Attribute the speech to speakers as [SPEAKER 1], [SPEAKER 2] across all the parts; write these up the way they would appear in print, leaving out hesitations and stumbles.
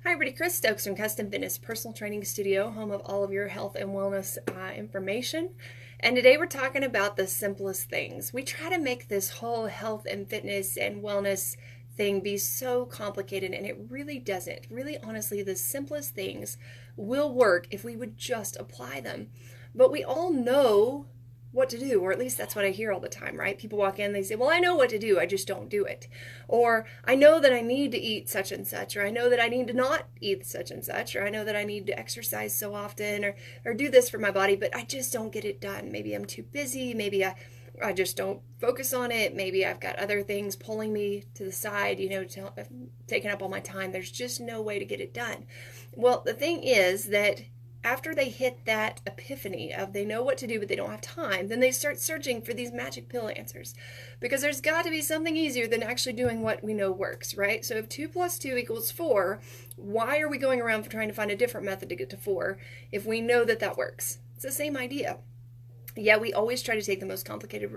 [SPEAKER 1] Hi, everybody. Chris Stokes from Custom Fitness Personal Training Studio, home of all of your health and wellness information. And today we're talking about the simplest things. We try to make this whole health and fitness and wellness thing be so complicated, and it really doesn't. Really, honestly, the simplest things will work if we would just apply them. But we all know what to do, or at least that's what I hear all the time, right? People walk in, they say, well, I know what to do, I just don't do it. Or I know that I need to eat such and such, or I know that I need to not eat such and such, or I know that I need to exercise so often, or do this for my body, but I just don't get it done. Maybe I'm too busy, maybe I just don't focus on it, maybe I've got other things pulling me to the side, taking up all my time. There's just no way to get it done. Well, the thing is that after they hit that epiphany of they know what to do but they don't have time, then they start searching for these magic pill answers, because there's got to be something easier than actually doing what we know works, right? So if 2 plus 2 equals 4, why are we going around trying to find a different method to get to 4 if we know that that works? It's the same idea. Yeah, we always try to take the most complicated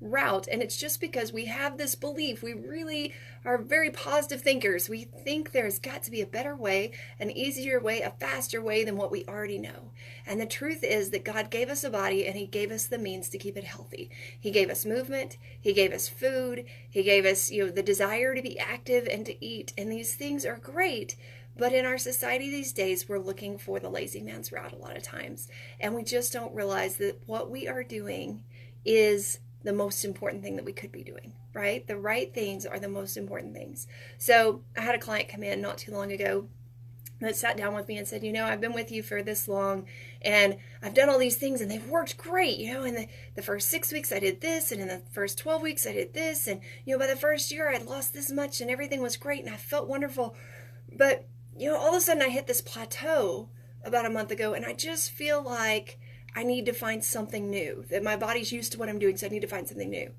[SPEAKER 1] route, and it's just because we have this belief. We really are very positive thinkers. We think there's got to be a better way, an easier way, a faster way than what we already know. And the truth is that God gave us a body, and He gave us the means to keep it healthy. He gave us movement, He gave us food, He gave us, the desire to be active and to eat, and these things are great. But in our society these days, we're looking for the lazy man's route a lot of times. And we just don't realize that what we are doing is the most important thing that we could be doing, right? The right things are the most important things. So I had a client come in not too long ago that sat down with me and said, I've been with you for this long and I've done all these things and they've worked great. In the first 6 weeks I did this, and in the first 12 weeks I did this. And, by the first year I'd lost this much and everything was great and I felt wonderful. But all of a sudden I hit this plateau about a month ago, and I just feel like I need to find something new, that my body's used to what I'm doing, so I need to find something new.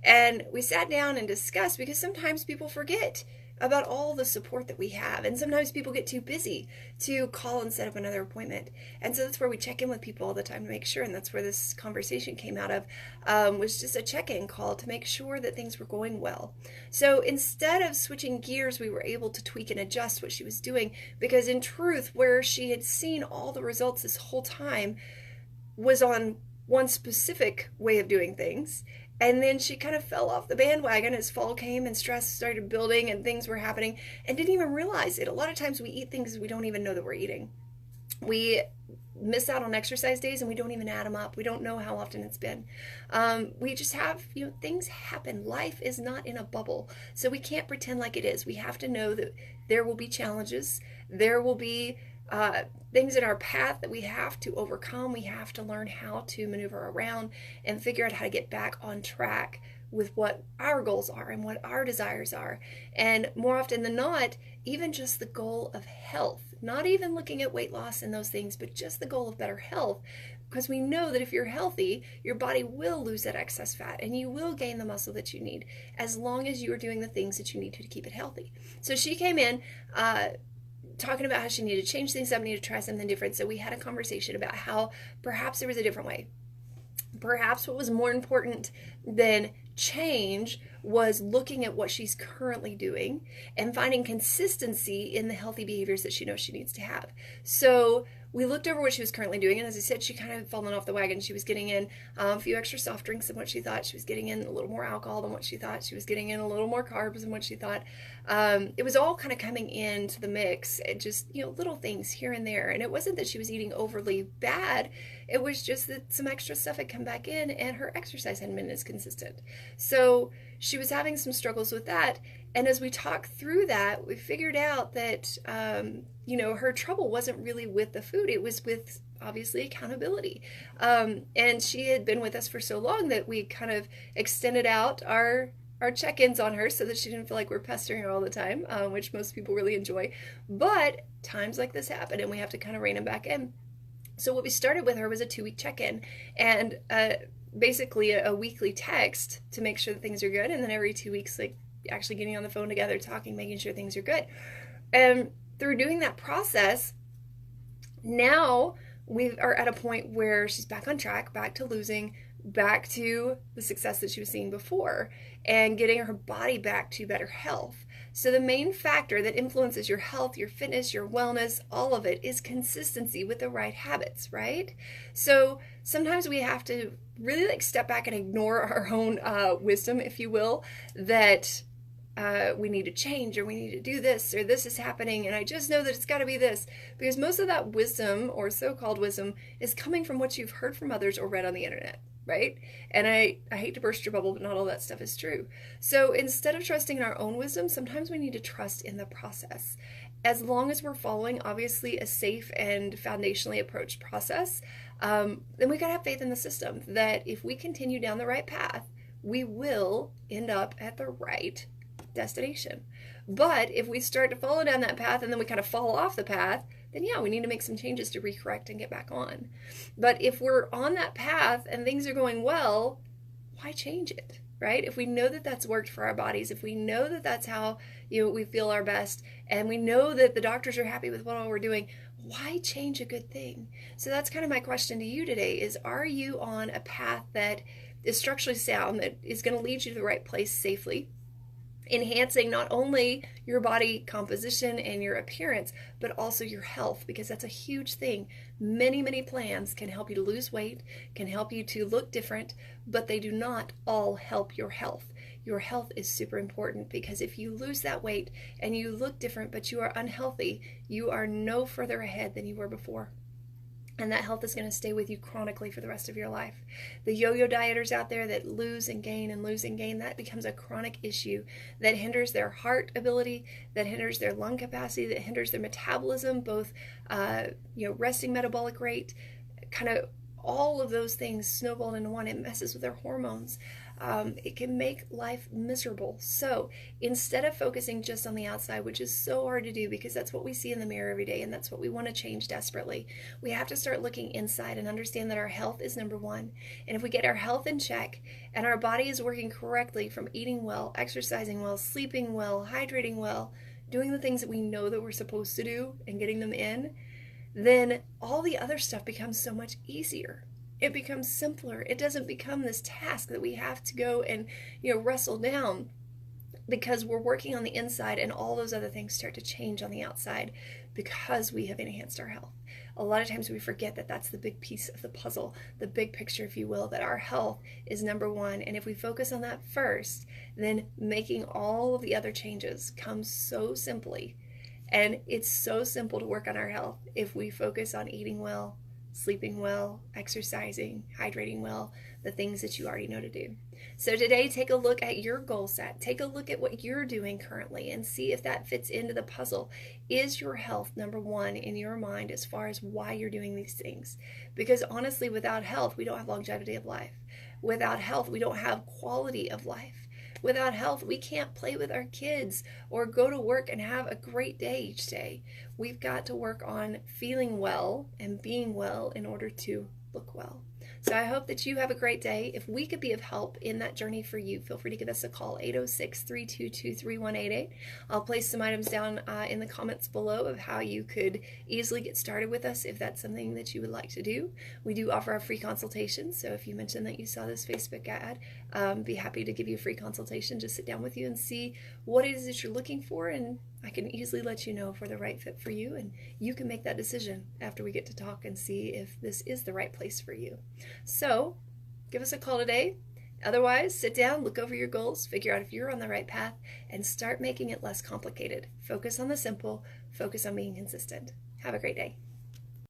[SPEAKER 1] And we sat down and discussed, because sometimes people forget about all the support that we have, and sometimes people get too busy to call and set up another appointment. And so that's where we check in with people all the time to make sure, and that's where this conversation came out of, was just a check-in call to make sure that things were going well. So instead of switching gears, we were able to tweak and adjust what she was doing, because in truth, where she had seen all the results this whole time was on one specific way of doing things. And then she kind of fell off the bandwagon as fall came and stress started building and things were happening, and didn't even realize it. A lot of times we eat things we don't even know that we're eating. We miss out on exercise days and we don't even add them up. We don't know how often it's been. We just have, things happen. Life is not in a bubble. So we can't pretend like it is. We have to know that there will be challenges. There will be things in our path that we have to overcome. We have to learn how to maneuver around and figure out how to get back on track with what our goals are and what our desires are. And more often than not, even just the goal of health, not even looking at weight loss and those things, but just the goal of better health. Because we know that if you're healthy, your body will lose that excess fat and you will gain the muscle that you need, as long as you are doing the things that you need to keep it healthy. So she came in talking about how she needed to change things up, needed to try something different. So we had a conversation about how perhaps there was a different way. Perhaps what was more important than change was looking at what she's currently doing and finding consistency in the healthy behaviors that she knows she needs to have. So we looked over what she was currently doing, and as I said, she kind of had fallen off the wagon. She was getting in a few extra soft drinks than what she thought. She was getting in a little more alcohol than what she thought. She was getting in a little more carbs than what she thought. It was all kind of coming into the mix. It just, little things here and there. And it wasn't that she was eating overly bad. It was just that some extra stuff had come back in and her exercise hadn't been as consistent. So she was having some struggles with that. And as we talked through that, we figured out that, her trouble wasn't really with the food. It was with, obviously, accountability. And she had been with us for so long that we kind of extended out our check-ins on her so that she didn't feel like we're pestering her all the time, which most people really enjoy. But times like this happen, and we have to kind of rein them back in. So what we started with her was a 2-week check-in, and basically a weekly text to make sure that things are good, and then every 2 weeks, like, actually getting on the phone together, talking, making sure things are good. And through doing that process, now we are at a point where she's back on track, back to losing, back to the success that she was seeing before, and getting her body back to better health. So the main factor that influences your health, your fitness, your wellness, all of it is consistency with the right habits, right? So sometimes we have to really like step back and ignore our own wisdom, if you will, that we need to change, or we need to do this, or this is happening and I just know that it's got to be this, because most of that wisdom, or so-called wisdom, is coming from what you've heard from others or read on the internet, right? And I hate to burst your bubble, but not all that stuff is true. So instead of trusting in our own wisdom, sometimes we need to trust in the process. As long as we're following, obviously, a safe and foundationally approached process, then we got to have faith in the system that if we continue down the right path, we will end up at the right destination. But if we start to follow down that path and then we kind of fall off the path, then yeah, we need to make some changes to recorrect and get back on. But if we're on that path and things are going well, why change it, right? If we know that that's worked for our bodies, if we know that that's how we feel our best, and we know that the doctors are happy with what all we're doing, why change a good thing? So that's kind of my question to you today is, are you on a path that is structurally sound, that is going to lead you to the right place safely, enhancing not only your body composition and your appearance, but also your health, because that's a huge thing. Many plans can help you to lose weight, can help you to look different, but they do not all help your health. Your health is super important, because if you lose that weight and you look different but you are unhealthy, you are no further ahead than you were before. And that health is going to stay with you chronically for the rest of your life. The yo-yo dieters out there that lose and gain and lose and gain, that becomes a chronic issue that hinders their heart ability, that hinders their lung capacity, that hinders their metabolism, both resting metabolic rate, kind of all of those things snowballed into one. It messes with their hormones. It can make life miserable. So instead of focusing just on the outside, which is so hard to do because that's what we see in the mirror every day and that's what we want to change desperately, we have to start looking inside and understand that our health is number one. And if we get our health in check and our body is working correctly, from eating well, exercising well, sleeping well, hydrating well, doing the things that we know that we're supposed to do and getting them in, then all the other stuff becomes so much easier. It becomes simpler. It doesn't become this task that we have to go and wrestle down, because we're working on the inside and all those other things start to change on the outside because we have enhanced our health. A lot of times we forget that that's the big piece of the puzzle, the big picture, if you will, that our health is number one. And if we focus on that first, then making all of the other changes comes so simply. And it's so simple to work on our health if we focus on eating well, sleeping well, exercising, hydrating well, the things that you already know to do. So today, take a look at your goal set. Take a look at what you're doing currently and see if that fits into the puzzle. Is your health number one in your mind as far as why you're doing these things? Because honestly, without health, we don't have longevity of life. Without health, we don't have quality of life. Without health, we can't play with our kids or go to work and have a great day each day. We've got to work on feeling well and being well in order to look well. So I hope that you have a great day. If we could be of help in that journey for you, feel free to give us a call, 806-322-3188. I'll place some items down in the comments below of how you could easily get started with us if that's something that you would like to do. We do offer a free consultation, so if you mention that you saw this Facebook ad, be happy to give you a free consultation, just sit down with you and see what it is that you're looking for, and I can easily let you know if we're the right fit for you, and you can make that decision after we get to talk and see if this is the right place for you. So give us a call today. Otherwise, sit down, look over your goals, figure out if you're on the right path, and start making it less complicated. Focus on the simple, focus on being consistent. Have a great day.